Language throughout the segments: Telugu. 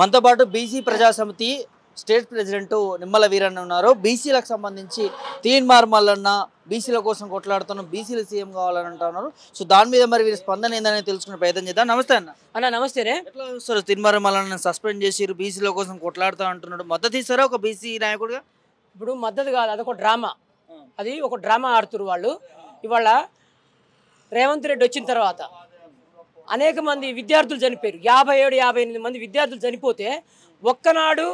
మనతో పాటు బీసీ ప్రజా సమితి స్టేట్ ప్రెసిడెంట్ నిమ్మల వీరన్న ఉన్నారు. బీసీలకు సంబంధించి తీన్మార్ మల్లన్న బీసీల కోసం కొట్లాడుతున్న బీసీల సీఎం కావాలని అంటున్నారు. సో దాని మీద మరి వీరి స్పందన ఏందని తెలుసుకునే ప్రయత్నం చేద్దాం. నమస్తే అన్న. అన్న నమస్తేనే. ఎట్లా చూస్తారు తీన్మార్ మల్లన్న సస్పెండ్ చేసిరు, బీసీల కోసం కొట్లాడుతా అంటున్నాడు, మద్దతు ఇస్తారా ఒక బీసీ నాయకుడిగా? ఇప్పుడు మద్దతు కాదు, అదొక డ్రామా. అది ఒక డ్రామా ఆడుతున్నారు వాళ్ళు. ఇవాళ రేవంత్ రెడ్డి వచ్చిన తర్వాత అనేక మంది విద్యార్థులు చనిపోయారు. 57-58 మంది విద్యార్థులు చనిపోతే ఒక్కనాడు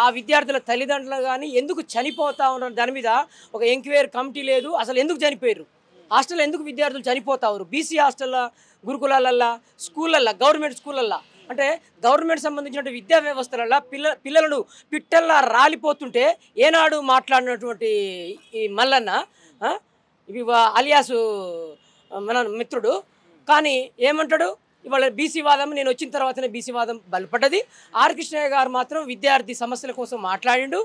ఆ విద్యార్థుల తల్లిదండ్రులు కానీ ఎందుకు చనిపోతా ఉన్నారు దాని మీద ఒక ఎంక్వైరీ కమిటీ లేదు. అసలు ఎందుకు చనిపోయారు, హాస్టల్లో ఎందుకు విద్యార్థులు చనిపోతా ఉన్నారు, బీసీ హాస్టల్లో, గురుకులాలల్లో, స్కూళ్ళల్లో, గవర్నమెంట్ స్కూళ్ళల్లో, అంటే గవర్నమెంట్ సంబంధించిన విద్యా వ్యవస్థలలో పిల్లలను పిట్టల్లా రాలిపోతుంటే ఏనాడు మాట్లాడినటువంటి ఈ మల్లన్న ఇవి అలియాసు మన మిత్రుడు కానీ ఏమంటాడు, ఇవాళ బీసీ వాదం నేను వచ్చిన తర్వాతనే బీసీ వాదం బలపడ్డది. ఆర్ కృష్ణయ్య గారు మాత్రం విద్యార్థి సమస్యల కోసం మాట్లాడిండు.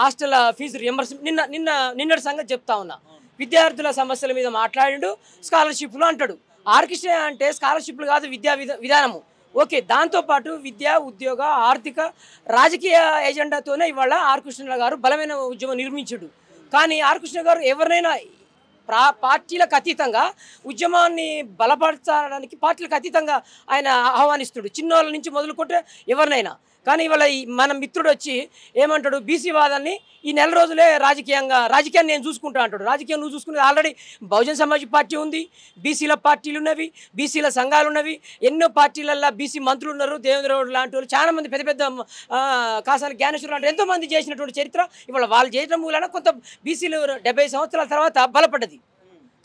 హాస్టల్ ఫీజు రియంబర్స్మెంట్ నిన్నటి సంగతి చెప్తా ఉన్నా, విద్యార్థుల సమస్యల మీద మాట్లాడిండు. స్కాలర్షిప్లు అంటాడు. ఆర్ కృష్ణయ్య అంటే స్కాలర్షిప్లు కాదు, విద్యా విధానము. ఓకే, దాంతోపాటు విద్యా, ఉద్యోగ, ఆర్థిక, రాజకీయ ఎజెండాతోనే ఇవాళ ఆర్ కృష్ణ గారు బలమైన ఉద్యమం నిర్మించాడు. కానీ ఆర్ కృష్ణ గారు ఎవరినైనా పార్టీలకు అతీతంగా ఉద్యమాన్ని బలపరచడానికి పార్టీలకు అతీతంగా ఆయన ఆహ్వానిస్తుడు, చిన్నోళ్ళ నుంచి మొదలుకుంటే ఎవరినైనా. కానీ ఇవాళ మన మిత్రుడు వచ్చి ఏమంటాడు, బీసీ వాదాన్ని ఈ నెల రోజులే రాజకీయాన్ని నేను చూసుకుంటా అంటాడు. రాజకీయం నువ్వు చూసుకునేది ఆల్రెడీ బహుజన్ సమాజ్ పార్టీ ఉంది, బీసీల పార్టీలు ఉన్నవి, బీసీల సంఘాలు ఉన్నవి, ఎన్నో పార్టీలల్లో బీసీ మంత్రులు ఉన్నారు. దేవేంద్ర గౌడ్ లాంటి వాళ్ళు చాలా మంది, పెద్ద పెద్ద కాసాని జ్ఞానేశ్వర లాంటి ఎంతోమంది చేసినటువంటి చరిత్ర ఇవాళ వాళ్ళు చేయడం మూలన కొంత బీసీలు 70 సంవత్సరాల తర్వాత బలపడ్డది.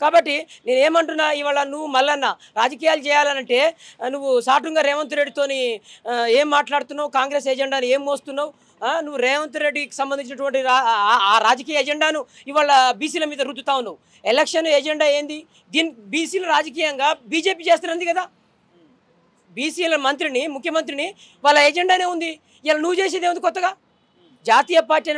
కాబట్టి నేనేమంటున్నా, ఇవాళ నువ్వు మల్లన్న రాజకీయాలు చేయాలనంటే నువ్వు సాటుంగా రేవంత్ రెడ్డితోని ఏం మాట్లాడుతున్నావు, కాంగ్రెస్ ఎజెండాను ఏం మోస్తున్నావు, నువ్వు రేవంత్ రెడ్డికి సంబంధించినటువంటి ఆ రాజకీయ ఎజెండాను ఇవాళ బీసీల మీద రుద్దుతా ఉన్నావు. ఎలక్షన్ ఎజెండా ఏంది, దీని బీసీలు రాజకీయంగా బీజేపీ చేస్తున్నది కదా. బీసీల మంత్రిని, ముఖ్యమంత్రిని వాళ్ళ ఎజెండానే ఉంది. ఇలా నువ్వు చేసేది ఏముంది కొత్తగా? జాతీయ పార్టీ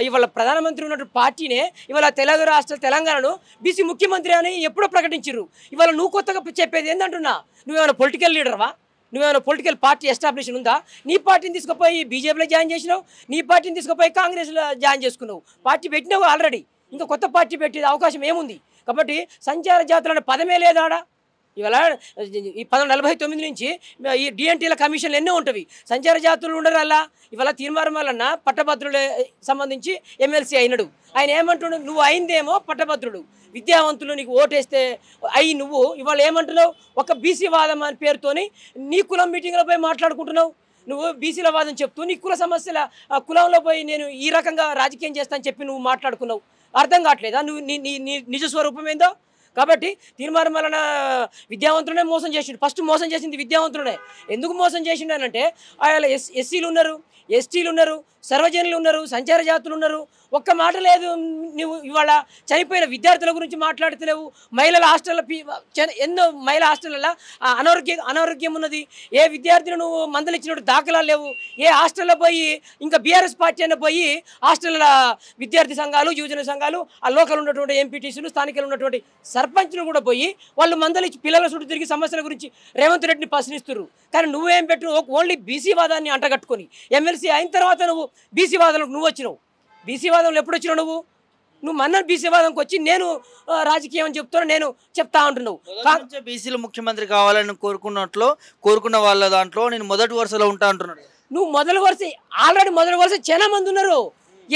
ఇవాళ ప్రధానమంత్రి ఉన్నటువంటి పార్టీనే ఇవాళ తెలుగు రాష్ట్ర తెలంగాణను బీసీ ముఖ్యమంత్రి అని ఎప్పుడో ప్రకటించారు. ఇవాళ నువ్వు కొత్తగా చెప్పేది ఏంటంటున్నా, నువ్వేమైనా పొలిటికల్ లీడర్వా, నువ్వేమైనా పొలిటికల్ పార్టీ ఎస్టాబ్లిషన్ ఉందా? నీ పార్టీని తీసుకుపోయి బీజేపీలో జాయిన్ చేసినావు, నీ పార్టీని తీసుకుపోయి కాంగ్రెస్లో జాయిన్ చేసుకున్నావు, పార్టీ పెట్టినావు ఆల్రెడీ, ఇంకా కొత్త పార్టీ పెట్టే అవకాశం ఏముంది? కాబట్టి సంచార జాతులు అనే పదమే లేదాడా. ఇవాళ ఈ 1949 నుంచి ఈ డిఎన్టీల కమిషన్లు ఎన్నో ఉంటుంది, సంచార జాతులు ఉండరు. అలా ఇవాళ తీర్మార్ మల్లన్న పట్టభద్రులే సంబంధించి ఎమ్మెల్సీ అయినాడు. ఆయన ఏమంటున్నాడు, నువ్వు అయిందేమో పట్టభద్రుడు, విద్యావంతులు నీకు ఓటేస్తే అయ్యి నువ్వు ఇవాళ ఏమంటున్నావు, ఒక బీసీ వాదం అని పేరుతోని నీ కులం మీటింగ్లో పోయి మాట్లాడుకుంటున్నావు. నువ్వు బీసీల వాదం చెప్తూ నీ కుల సమస్యల కులంలో పోయి నేను ఈ రకంగా రాజకీయం చేస్తానని చెప్పి నువ్వు మాట్లాడుకున్నావు. అర్థం కావట్లేదా నువ్వు నీ నిజ స్వరూపం ఏందో? కాబట్టి తీర్మార్ మల్లన్న విద్యావంతులనే మోసం చేసిండు. ఫస్ట్ మోసం చేసింది విద్యావంతులనే. ఎందుకు మోసం చేసిండు అని అంటే ఆయన ఎస్సీలు ఉన్నారు, ఎస్టీలు ఉన్నారు, సర్వజనులు ఉన్నారు, సంచార జాతులు ఉన్నారు. ఒక్క మాట లేదు. నువ్వు ఇవాళ చనిపోయిన విద్యార్థుల గురించి మాట్లాడుతలేవు. మహిళల హాస్టల్లో ఎన్నో మహిళా హాస్టల్లో అనారోగ్యం ఉన్నది. ఏ విద్యార్థిని నువ్వు మందలిచ్చినట్టు దాఖలాలు లేవు. ఏ హాస్టల్లో పోయి ఇంకా బీఆర్ఎస్ పార్టీ అయినా పోయి హాస్టల్ల విద్యార్థి సంఘాలు, యువజన సంఘాలు, ఆ లోకల్ ఉన్నటువంటి ఎంపీటీసీలు, స్థానికలు ఉన్నటువంటి సర్పంచ్లు కూడా పోయి వాళ్ళు మందలిచ్చి పిల్లల చుట్టూ తిరిగి సమస్యల గురించి రేవంత్ రెడ్డిని ప్రశ్నిస్తున్నారు. కానీ నువ్వేం పెట్టు, ఓన్లీ బీసీ వాదాన్ని అంటగట్టుకొని ఎమ్మెల్సీ అయిన తర్వాత నువ్వు బీసీ వాదంలోకి నువ్వు వచ్చినావు. బీసీ వాదంలో ఎప్పుడు వచ్చినావు నువ్వు మన్న బీసీ వాదంకి వచ్చి నేను రాజకీయం అని చెప్తున్నా, నేను చెప్తా అంటున్నావు. బీసీలు ముఖ్యమంత్రి కావాలని కోరుకున్న వాళ్ళ దాంట్లో నేను మొదటి వరుసలో ఉంటా అంటున్నాడు. నువ్వు ఆల్రెడీ మొదటి వరుస చాలా మంది ఉన్నారు.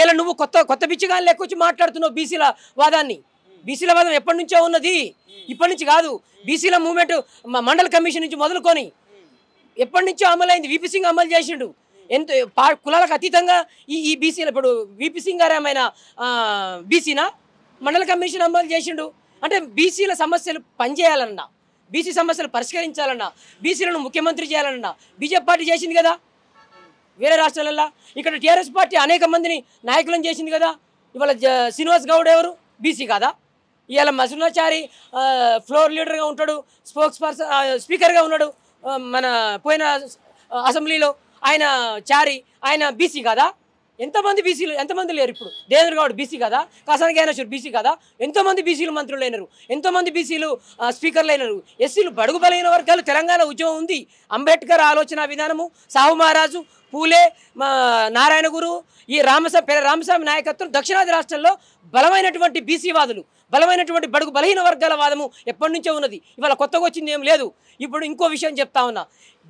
ఇలా నువ్వు కొత్త బిచ్చిగా లెక్కొచ్చి మాట్లాడుతున్నావు బీసీల వాదాన్ని. బీసీల వాదం ఎప్పటి నుంచో ఉన్నది, ఇప్పటి నుంచి కాదు. బీసీల మూవ్మెంట్ మండల కమిషన్ నుంచి మొదలుకొని ఎప్పటి నుంచో అమలైంది. వీపీ సింగ్ అమలు చేసిండు. ఎంత కులాలకు అతీతంగా ఈ బీసీలు, ఇప్పుడు వీపీ సింగ్ గారు ఏమైనా బీసీనా, మండల కమిషన్ అమలు చేసిండు. అంటే బీసీల సమస్యలు పనిచేయాలన్నా, బీసీ సమస్యలు పరిష్కరించాలన్నా, బీసీలను ముఖ్యమంత్రి చేయాలన్నా బీజేపీ పార్టీ చేసింది కదా వేరే రాష్ట్రాలల్లో. ఇక్కడ టీఆర్ఎస్ పార్టీ అనేక మందిని నాయకులను చేసింది కదా. ఇవాళ శ్రీనివాస్ గౌడ్ ఎవరు, బీసీ కాదా? ఇవాళ మసునాచారి ఫ్లోర్ లీడర్గా ఉంటాడు, స్పీకర్గా ఉన్నాడు మన పోయిన అసెంబ్లీలో. ఆయన చారి, ఆయన బీసీ కాదా? ఎంతమంది బీసీలు ఎంతమంది లేరు ఇప్పుడు? దేవేంద్ర గౌడ్ బీసీ కదా, కాసాని జ్ఞానేశ్వర్ బీసీ కదా, ఎంతోమంది బీసీలు మంత్రులు అయినారు, ఎంతోమంది బీసీలు స్పీకర్లు అయినారు. ఎస్సీలు బడుగు బలైన వర్గాలు తెలంగాణ ఉద్యమం ఉంది. అంబేద్కర్ ఆలోచన విధానము, సాహు మహారాజు, పూలే, నారాయణ గురు, ఈ రామస్వామి నాయకత్వం దక్షిణాది రాష్ట్రాల్లో బలమైనటువంటి బీసీ వాదులు, బలమైనటువంటి బడుగు బలహీన వర్గాల వాదము ఎప్పటి నుంచో ఉన్నది. ఇవాళ కొత్తగా వచ్చింది ఏం లేదు. ఇప్పుడు ఇంకో విషయం చెప్తా ఉన్నా,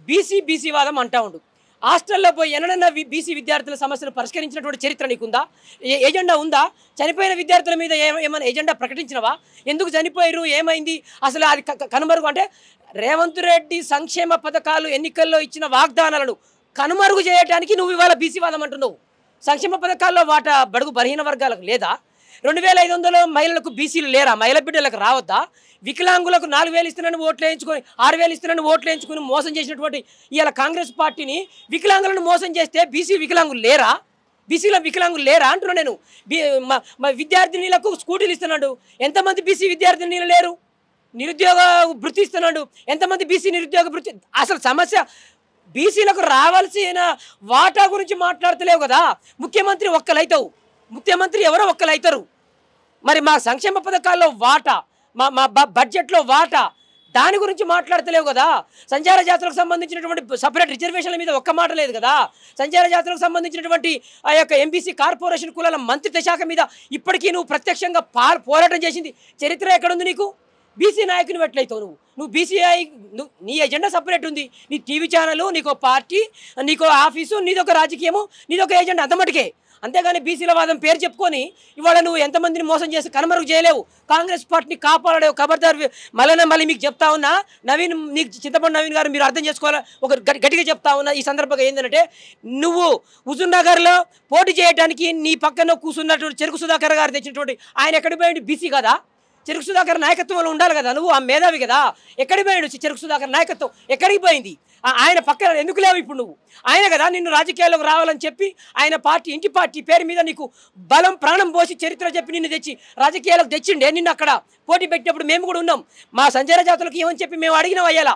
బీసీ వాదం అంటా ఉండు. హాస్టల్లో పోయి ఎన్నడన్నా బీసీ విద్యార్థుల సమస్యలు పరిష్కరించినటువంటి చరిత్ర నీకుందా? ఏజెండా ఉందా? చనిపోయిన విద్యార్థుల మీద ఏమైనా ఏజెండా ప్రకటించినవా? ఎందుకు చనిపోయారు, ఏమైంది, అసలు అది కనుమరుగు అంటే రేవంత్ రెడ్డి సంక్షేమ పథకాలు ఎన్నికల్లో ఇచ్చిన వాగ్దానాలను కనుమరుగు చేయడానికి నువ్వు ఇవాళ బీసీ వాదం అంటున్నావు. సంక్షేమ పథకాల్లో వాటా బడుగు బలహీన వర్గాలకు లేదా? 2500 మహిళలకు బీసీలు లేరా? మహిళ బిడ్డలకు రావద్దా? వికలాంగులకు 4000 ఇస్తున్నాను ఓట్లు వేయించుకొని 6000 ఇస్తున్నాను ఓట్లు వేయించుకొని మోసం చేసినటువంటి ఇవాళ కాంగ్రెస్ పార్టీని వికలాంగులను మోసం చేస్తే బీసీల వికలాంగులు లేరా అంటున్నా నేను. విద్యార్థినీలకు స్కూటీలు ఇస్తున్నాడు, ఎంతమంది బీసీ విద్యార్థినీలు లేరు? నిరుద్యోగ భృతి ఇస్తున్నాడు, ఎంతమంది బీసీ నిరుద్యోగ భృతి? అసలు సమస్య బీసీలకు రావాల్సిన వాటా గురించి మాట్లాడతలేవు కదా. ముఖ్యమంత్రి ఒక్కలైతావు, ముఖ్యమంత్రి ఎవరో ఒక్కలైతారు. మరి మా సంక్షేమ పథకాల్లో వాటా, మా బడ్జెట్లో వాటా, దాని గురించి మాట్లాడతలేవు కదా. సంచార జాతులకు సంబంధించినటువంటి సపరేట్ రిజర్వేషన్ల మీద ఒక్క మాట లేదు కదా. సంచార జాతులకు సంబంధించినటువంటి ఆ యొక్క ఎంబీసీ కార్పొరేషన్ కులాల మంత్రిత్వ శాఖ మీద ఇప్పటికీ నువ్వు ప్రత్యక్షంగా పోరాటం చేసింది చరిత్ర ఎక్కడుంది నీకు? బీసీ నాయకుని ఎట్లయితావు నువ్వు బీసీఐ నీ ఎజెండా సపరేట్ ఉంది. నీ టీవీ ఛానల్, నీకో పార్టీ, నీకో ఆఫీసు, నీదొక రాజకీయము, నీదొక ఎజెండా, అంతమటుకే. అంతేగాని బీసీల వాదం పేరు చెప్పుకొని ఇవాళ నువ్వు ఎంతమందిని మోసం చేసి కనుమరుగు చేయలేవు. కాంగ్రెస్ పార్టీని కాపాడలేవు. ఖబర్దార్. మళ్ళీ మీకు చెప్తా ఉన్నా, నీకు చింతపండు నవీన్ గారు, మీరు అర్థం చేసుకోవాలి. ఒక గట్టిగా చెప్తా ఉన్నా ఈ సందర్భంగా ఏంటంటే, నువ్వు హుజూర్నగర్లో పోటీ చేయడానికి నీ పక్కన కూర్చున్నటువంటి చెరుకు సుధాకర్ గారు తెచ్చినటువంటి ఆయన ఎక్కడికి పోయింది? బీసీ కదా. చెరుకు సుధాకర్ నాయకత్వంలో ఉండాలి కదా. నువ్వు ఆ మేధావి కదా. ఎక్కడికి పోయాడు చెరుకు సుధాకర్ నాయకత్వం? ఎక్కడికి పోయింది? ఆయన పక్కన ఎందుకు లేవు ఇప్పుడు నువ్వు? ఆయన కదా నిన్ను రాజకీయాల్లోకి రావాలని చెప్పి ఆయన పార్టీ, ఇంటి పార్టీ పేరు మీద నీకు బలం ప్రాణం పోసి చరిత్ర చెప్పి నిన్ను తెచ్చి రాజకీయాలకు తెచ్చిండే. నిన్ను అక్కడ పోటీ పెట్టినప్పుడు మేము కూడా ఉన్నాం. మా సంచార జాతులకు ఏమని చెప్పి మేము అడిగినాం అయ్యాలా.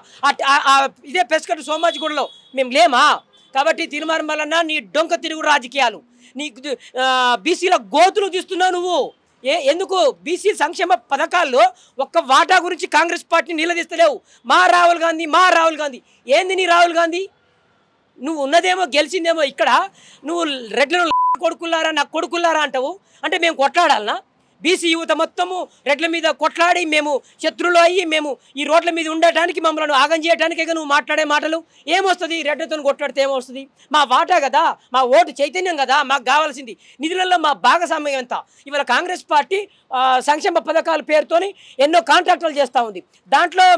ఇదే పెస్కట్టు సోమాజిగూడలో మేము లేమా? కాబట్టి తీర్మానం నీ డొంక తిరుగు రాజకీయాలు, నీ బీసీల గోతులు తీస్తున్నావు నువ్వు. ఎందుకు? బీసీ సంక్షేమ పథకాల్లో ఒక్క వాటా గురించి కాంగ్రెస్ పార్టీ నిలదీస్తలేవు. మా రాహుల్ గాంధీ ఏంది నీ రాహుల్ గాంధీ? నువ్వు ఉన్నదేమో గెలిచిందేమో ఇక్కడ, నువ్వు రెడ్లను కొడుకుల్లారా నా కొడుకుల్లారా అంటావు. అంటే మేము కొట్లాడాలనా? బీసీ యువత మొత్తము రెడ్ల మీద కొట్లాడి మేము శత్రులు అయ్యి మేము ఈ రోడ్ల మీద ఉండటానికి మమ్మల్ని ఆగం చేయడానికే నువ్వు మాట్లాడే మాటలు ఏమొస్తుంది? రెడ్లతో కొట్లాడితే ఏమొస్తుంది? మా వాటా కదా, మా ఓటు చైతన్యం కదా మాకు కావాల్సింది. నిధులలో మా భాగస్వామ్యం ఎంత? ఇవాళ కాంగ్రెస్ పార్టీ సంక్షేమ పథకాల పేరుతోని ఎన్నో కాంట్రాక్టులు చేస్తూ ఉంది. దాంట్లో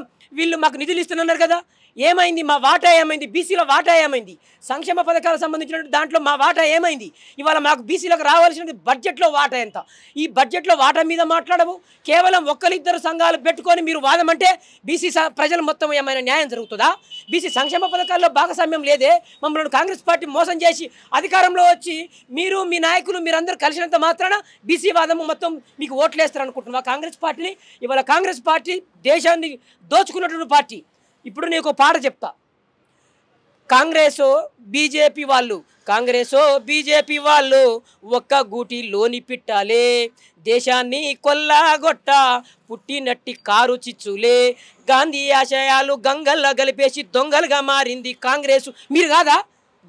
వీళ్ళు మాకు నిధులు ఇస్తున్నారు కదా. ఏమైంది? మా వాటా ఏమైంది? బీసీల వాటా ఏమైంది? సంక్షేమ పథకాలకు సంబంధించిన దాంట్లో మా వాటా ఏమైంది? ఇవాళ మాకు బీసీలకు రావాల్సిన బడ్జెట్లో వాటా ఎంత? ఈ బడ్జెట్లో వాటా మీద మాట్లాడవు. కేవలం ఒక్కరిద్దరు సంఘాలు పెట్టుకొని మీరు వాదమంటే బీసీ ప్రజలు మొత్తం ఏమైనా న్యాయం జరుగుతుందా? బీసీ సంక్షేమ పథకాల్లో భాగస్వామ్యం లేదే. మమ్మల్ని కాంగ్రెస్ పార్టీ మోసం చేసి అధికారంలో వచ్చి మీరు మీ నాయకులు మీరందరూ కలిసినంత మాత్రాన బీసీ వాదము మొత్తం మీకు ఓట్లేస్తారు అనుకుంటున్నా కాంగ్రెస్ పార్టీని? ఇవాళ కాంగ్రెస్ పార్టీ దేశాన్ని దోచుకున్నటువంటి పార్టీ. ఇప్పుడు నీకు పాట చెప్తా. కాంగ్రెసో బీజేపీ వాళ్ళు ఒక్క గూటిలోని పిట్టాలే, దేశాన్ని కొల్లాగొట్ట పుట్టినట్టి కారు చిచ్చులే, గాంధీ ఆశయాలు గంగల్లో గలిపేసి దొంగలుగా మారింది కాంగ్రెస్. మీరు కాదా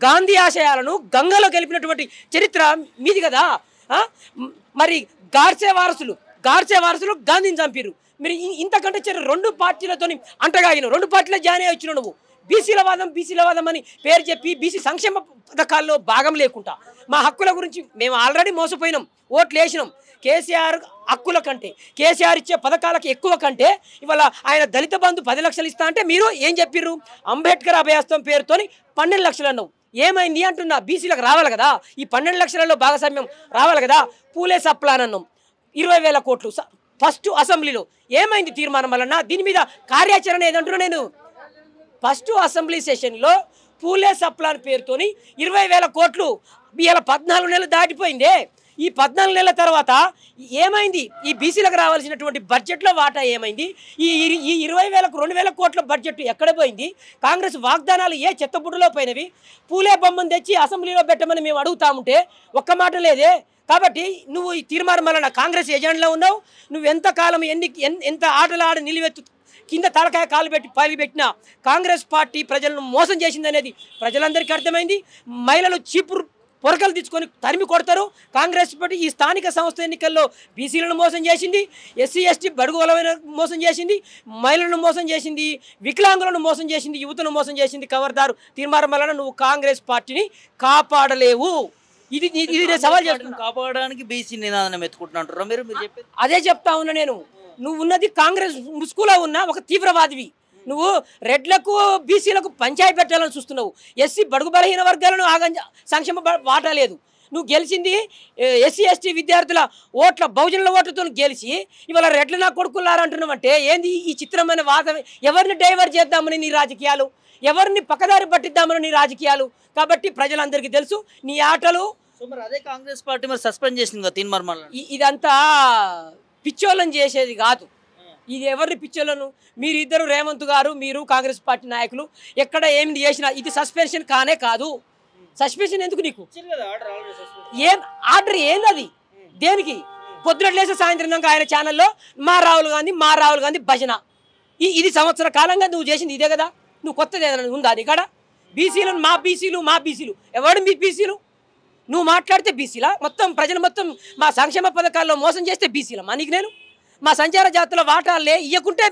గాంధీ ఆశయాలను గంగలో గలిపినటువంటి చరిత్ర మీది కదా. మరి గాడ్సే వారసులు గాంధీని చంపిరు. మీరు ఇంతకంటే రెండు పార్టీలతో అంటగాగిన, రెండు పార్టీలో జాయిన్ అయ్యి వచ్చినావు నువ్వు. బీసీల వాదం అని పేరు చెప్పి బీసీ సంక్షేమ పథకాల్లో భాగం లేకుండా మా హక్కుల గురించి మేము ఆల్రెడీ మోసపోయినాం, ఓట్లు వేసినాం. కేసీఆర్ హక్కుల కంటే, కేసీఆర్ ఇచ్చే పథకాలకు ఎక్కువ కంటే ఇవాళ ఆయన దళిత బంధు 10 లక్షలు ఇస్తా అంటే మీరు ఏం చెప్పిర్రు? అంబేద్కర్ అభయాస్తం పేరుతోని 12 లక్షలు అన్నావు. ఏమైంది అంటున్నా? బీసీలకు రావాలి కదా, ఈ 12 లక్షలలో భాగస్వామ్యం రావాలి కదా. పూలే సప్లాన్ అన్నాం 20,000 కోట్లు ఫస్ట్ అసెంబ్లీలో. ఏమైంది తీర్మానం వలన? దీని మీద కార్యాచరణ ఏదంటున్నా నేను. ఫస్ట్ అసెంబ్లీ సెషన్లో పూలే సప్లాన్ పేరుతోని 20,000 కోట్లు ఇవాళ 14 నెలలు దాటిపోయిందే. ఈ 14 నెలల తర్వాత ఏమైంది? ఈ బీసీలకు రావాల్సినటువంటి బడ్జెట్లో వాటా ఏమైంది? ఈ 20,000 2,000 కోట్ల బడ్జెట్ ఎక్కడ పోయింది? కాంగ్రెస్ వాగ్దానాలు ఏ చెత్తబుడ్డలో పోయినవి? పూలే బొమ్మను తెచ్చి అసెంబ్లీలో పెట్టమని మేము అడుగుతా ఉంటే ఒక్క మాట లేదే. కాబట్టి నువ్వు ఈ తీర్మానం కాంగ్రెస్ ఎజెండాలో ఉన్నావు. నువ్వు ఎంతకాలం ఎంత ఆటలు ఆడి నిలువెత్తు కింద తలకాయ కాలు పెట్టి పెట్టినా కాంగ్రెస్ పార్టీ ప్రజలను మోసం చేసిందనేది ప్రజలందరికీ అర్థమైంది. మహిళలు చీపురు పొరకలు తీసుకొని తరిమి కొడతారు. కాంగ్రెస్ పార్టీ ఈ స్థానిక సంస్థ ఎన్నికల్లో బీసీలను మోసం చేసింది, ఎస్సీ ఎస్టీ బడుగులమైన మోసం చేసింది, మహిళలను మోసం చేసింది, వికలాంగులను మోసం చేసింది, యువతను మోసం చేసింది. కవర్దారు తీర్మానం వలన నువ్వు కాంగ్రెస్ పార్టీని కాపాడలేవు. ఇది సవాల్ చేస్తున్నాను. కాపాడడానికి బీసీ నినాదం ఎత్తుకుంటున్నాను మీరు చెప్పేది అదే చెప్తా ఉన్నా నేను. నువ్వు ఉన్నది కాంగ్రెస్ ముసుగులో ఉన్న ఒక తీవ్రవాదివి. నువ్వు రెడ్లకు బీసీలకు పంచాయతీ పెట్టాలని చూస్తున్నావు. ఎస్సీ బడుగు బలహీన వర్గాలను సంక్షేమ వాటా లేదు. నువ్వు గెలిచింది ఎస్సీ ఎస్టీ విద్యార్థుల ఓట్ల బహుజనుల ఓట్లతో గెలిచి ఇవాళ రెడ్లు నా కొడుకులారంటున్నావంటే ఏంది ఈ చిత్రమైన వాదం? ఎవరిని డైవర్ట్ చేద్దామని నీ రాజకీయాలు, ఎవరిని పక్కదారి పట్టిద్దామని నీ రాజకీయాలు. కాబట్టి ప్రజలందరికీ తెలుసు నీ ఆటలు. అదే కాంగ్రెస్ పార్టీ మరి సస్పెండ్ చేసింది కదా తీర్మానం. ఇదంతా పిచ్చోళ్ళని చేసేది కాదు. ఇది ఎవరిని పిచ్చోళ్ళను? మీరిద్దరు రేవంత్ గారు, మీరు కాంగ్రెస్ పార్టీ నాయకులు ఎక్కడ ఏమి చేసినా ఇది సస్పెన్షన్ కానే కాదు. సస్పెన్షన్ ఎందుకు నీకు? ఏం ఆర్డర్ ఏంది? దేనికి? పొద్దున లేసే సాయంత్రం ఆయన ఛానల్లో మా రాహుల్ గాంధీ భజన. ఇది సంవత్సర కాలంగా నువ్వు చేసింది ఇదే కదా. నువ్వు కొత్తది ఏదైనా ఉందా నీకాడ? బీసీలను మా బీసీలు ఎవడు మీ బీసీలు? నువ్వు మాట్లాడితే బీసీలా? మొత్తం ప్రజలు మొత్తం మా సంక్షేమ పథకాల్లో మోసం చేస్తే బీసీలా? నీకు నేను మా సంచార జాతుల వాటాలే ఇవ్వకుంటే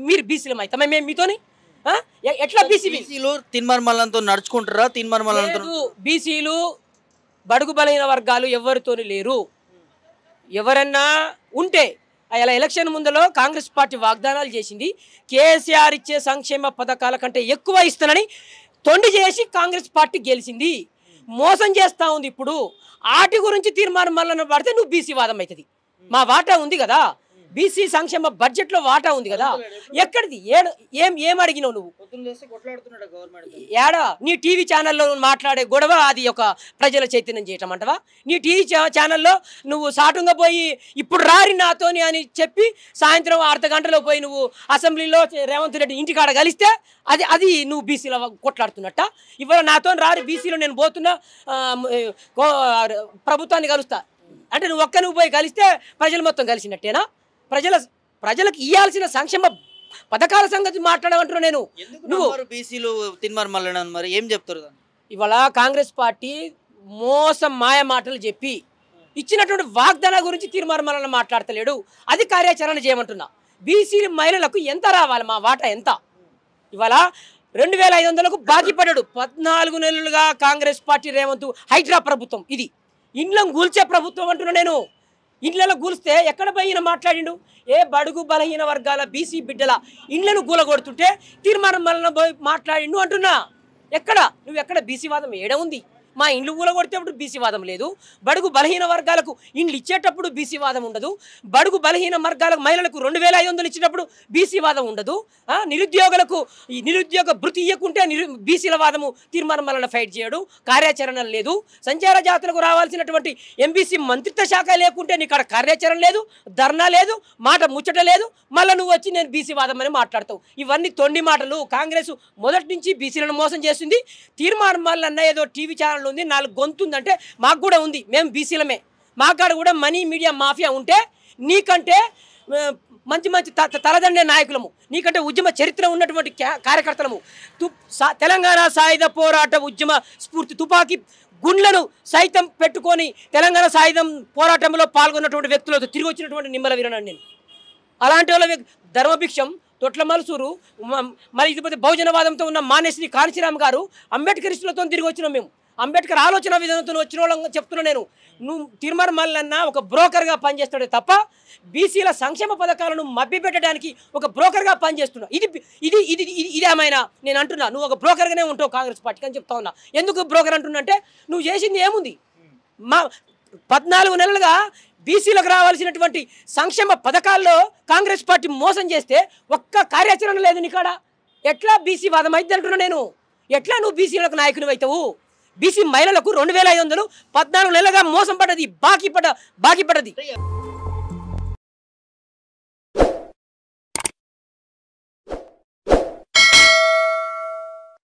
మీరు బీసీలం అవుతామా మేము మీతోని? ఎట్లా బీసీలు తీర్మానంతో నడుచుకుంటారా? తీర్మానం బీసీలు బడుగు బలైన వర్గాలు ఎవరితోని లేరు. ఎవరన్నా ఉంటే అలా ఎలక్షన్ ముందులో కాంగ్రెస్ పార్టీ వాగ్దానాలు చేసింది. కేసీఆర్ ఇచ్చే సంక్షేమ పథకాల కంటే ఎక్కువ ఇస్తానని తొండి చేసి కాంగ్రెస్ పార్టీ గెలిచింది. మోసం చేస్తూ ఉంది. ఇప్పుడు ఆటి గురించి తీర్మానం మళ్ళీ పడితే నువ్వు బీసీ వాదం అవుతుంది. మా వాటా ఉంది కదా, బీసీ సంక్షేమ బడ్జెట్లో వాటా ఉంది కదా. ఎక్కడిది? ఏం అడిగినావు నువ్వు? ఏడా నీ టీవీ ఛానల్లో మాట్లాడే గొడవ అది ఒక ప్రజల చైతన్యం చేయటం అంటవా? నీ టీవీ ఛానల్లో నువ్వు సాటుగా పోయి ఇప్పుడు రారి నాతోని అని చెప్పి సాయంత్రం అర్ధ గంటలో పోయి నువ్వు అసెంబ్లీలో రేవంత్ రెడ్డి ఇంటికాడ కలిస్తే అది నువ్వు బీసీలో కొట్లాడుతున్నట్ట. ఇవాళ నాతో రారి బీసీలో నేను పోతున్నా ప్రభుత్వాన్ని కలుస్తా అంటే నువ్వు పోయి కలిస్తే ప్రజలు మొత్తం కలిసినట్టేనా? ప్రజలకు ఇవ్వాల్సిన సంక్షేమ పథకాల సంగతి మాట్లాడమంటున్నా నేను. నువ్వు బీసీలు తీర్మానం మరి ఏం చెప్తారు? ఇవాళ కాంగ్రెస్ పార్టీ మోసం మాయ మాటలు చెప్పి ఇచ్చినటువంటి వాగ్దానం గురించి తీర్మానం మాట్లాడతలేడు. అది కార్యాచరణ చేయమంటున్నా. బీసీ మహిళలకు ఎంత రావాలి? మా వాటా ఎంత? ఇవాళ 2,500కు బాకీపడ్డాడు. 14 నెలలుగా కాంగ్రెస్ పార్టీ రేవంత్ హైడ్రా ప్రభుత్వం. ఇది ఇండ్లను కూల్చే ప్రభుత్వం అంటున్నా నేను. ఇండ్లలో కూల్స్తే ఎక్కడ పోయిన మాట్లాడిండు? ఏ బడుగు బలహీన వర్గాల బీసీ బిడ్డల ఇండ్లను కూలగొడుతుంటే తీర్మానం వలన పోయి మాట్లాడిండు అంటున్నా. నువ్వు ఎక్కడ బీసీ వాదం ఏడ ఉంది? మా ఇండ్లు కూలగొడితేప్పుడు బీసీ వాదం లేదు. బడుగు బలహీన వర్గాలకు ఇండ్లు ఇచ్చేటప్పుడు బీసీ వాదం ఉండదు. బడుగు బలహీన వర్గాలకు మహిళలకు 2,500 ఇచ్చేటప్పుడు బీసీ వాదం ఉండదు. నిరుద్యోగులకు ఈ నిరుద్యోగ భృతి ఇవ్వకుంటే బీసీల వాదము తీర్మానం వలన ఫైట్ చేయడు. కార్యాచరణ లేదు. సంచార జాతులకు రావాల్సినటువంటి ఎంబీసీ మంత్రిత్వ శాఖ లేకుంటే నీకు అక్కడ కార్యాచరణ లేదు, ధర్నా లేదు, మాట ముచ్చట లేదు. మళ్ళీ నువ్వు వచ్చి నేను బీసీ వాదం అని మాట్లాడతావు. ఇవన్నీ తొండి మాటలు. కాంగ్రెస్ మొదటి నుంచి బీసీలను మోసం చేస్తుంది. తీర్మానం వల్ల ఏదో టీవీ ఛానల్ ఉంది, 4 గొంతు ఉందంటే మాకు కూడా ఉంది. మేము బీసీలమే. మా కాడ కూడా మనీ మీడియా మాఫియా ఉంటే నీకంటే మంచి తలదండే నాయకులము, నీకంటే ఉద్యమ చరిత్ర ఉన్నటువంటి కార్యకర్తలము, తెలంగాణ సాయుధ పోరాట ఉద్యమ స్ఫూర్తి తుపాకీ గుండ్లను సైతం పెట్టుకొని తెలంగాణ సాయుధం పోరాటంలో పాల్గొన్నటువంటి వ్యక్తులతో తిరిగి వచ్చినటువంటి నిమ్మల వీరనని నేను. అలాంటి వాళ్ళ ధర్మభిక్షం తొట్ల మలసూరు మరి ఇది బహుజనవాదంతో ఉన్న మానేశ్రీ కాంచీరామ్ గారు అంబేద్కరిస్టులతో తిరిగి వచ్చినాం మేము. అంబేద్కర్ ఆలోచన విధానంతో వచ్చిన వాళ్ళని చెప్తున్నా నేను. నువ్వు తీర్మానం మల్లన్న ఒక బ్రోకర్గా పనిచేస్తాడే తప్ప బీసీల సంక్షేమ పథకాలను మభ్యపెట్టడానికి ఒక బ్రోకర్గా పనిచేస్తున్నావు. ఇది ఏమైనా నేను అంటున్నా, నువ్వు ఒక బ్రోకర్గానే ఉంటావు కాంగ్రెస్ పార్టీకి అని చెప్తా ఉన్నా. ఎందుకు బ్రోకర్ అంటున్నా అంటే నువ్వు చేసింది ఏముంది? 14 నెలలుగా బీసీలకు రావాల్సినటువంటి సంక్షేమ పథకాల్లో కాంగ్రెస్ పార్టీ మోసం చేస్తే ఒక్క కార్యాచరణ లేదు నీకాడ. ఎట్లా బీసీ వాదం అయితే అంటున్నా నేను. ఎట్లా నువ్వు బీసీలకు నాయకుని అవుతావు? బీసీ మహిళలకు 2500 14 నెలలుగా మోసం పడ్డది, బాకీ పడ్డది.